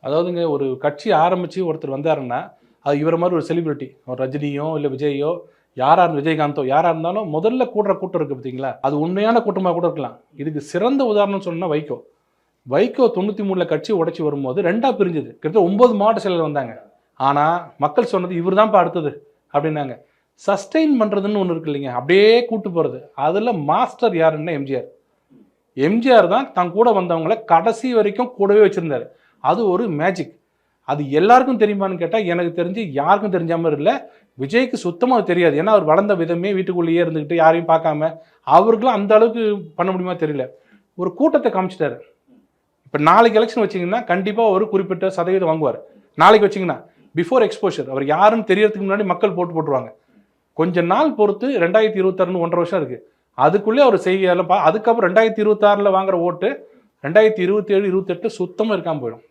அதாவதுங்க ஒரு கட்சி ஆரம்பிச்சு ஒருத்தர் வந்தாருன்னா, அது இவர மாரி ஒரு செலிபிரிட்டி. ஒரு ரஜினியோ, இல்ல விஜய்யோ, விஜயகாந்தோ யாரா இருந்தாலும் முதல்ல கூடுற கூட்டம் இருக்கு பார்த்தீங்களா? அது உண்மையான கூட்டமா கூட இருக்கலாம். இதுக்கு சிறந்த உதாரணம் சொல்லணும்னா வைகோ. வைகோ 93ல கட்சி உடைச்சு வரும்போது 2ஆ பிரிஞ்சது. கிட்டத்தட்ட 9 மாவட்ட செயலர் வந்தாங்க. ஆனா, மக்கள் சொன்னது இவர் தான்ப்பா அடுத்தது அப்டின்னாங்க. சஸ்டெயின் பண்றதுன்னு ஒண்ணு இருக்கு இல்லைங்க. அப்படியே கூட்டு போறது. அதுல மாஸ்டர் யாருன்னா எம்ஜிஆர். எம்ஜிஆர் தான் தன் கூட வந்தவங்கள கடைசி வரைக்கும் கூடவே வச்சிருந்தாரு. அது ஒரு மேஜிக். அது எல்லாருக்கும் தெரியுமான்னு கேட்டா, எனக்கு தெரிஞ்சு யாருக்கும் தெரிஞ்ச மாரி இல்ல. விஜய்க்கு சுத்தமா அது தெரியாது. ஏன்னா, அவர் வளர்ந்த விதமே வீட்டுக்குள்ளேயே இருந்துகிட்டு, யாரையும் பார்க்காம, அவருக்கெல்லாம் அந்த அளவுக்கு பண்ண முடியுமா தெரியல. ஒரு கூட்டத்த காமிச்சுட்டாரு. இப்ப நாளைக்கு எலக்ஷன் வச்சீங்கன்னா, கண்டிப்பா ஒரு குறிப்பிட்ட சதவீதம் வாங்குவாரு. நாளைக்கு வச்சீங்கன்னா, பிஃபோர் எக்ஸ்போஷர் அவர் யாருன்னு தெரியறதுக்கு முன்னாடி மக்கள் போட்டுருவாங்க. கொஞ்ச நாள் பொறுத்து 2026ன்னு 1½ வருஷம் இருக்கு. அதுக்குள்ளே அவர் செய்கையால அதுக்கப்புறம் 2026ல வாங்குற ஓட்டு 2027, 28 சுத்தமா இருக்காம போயிடும்.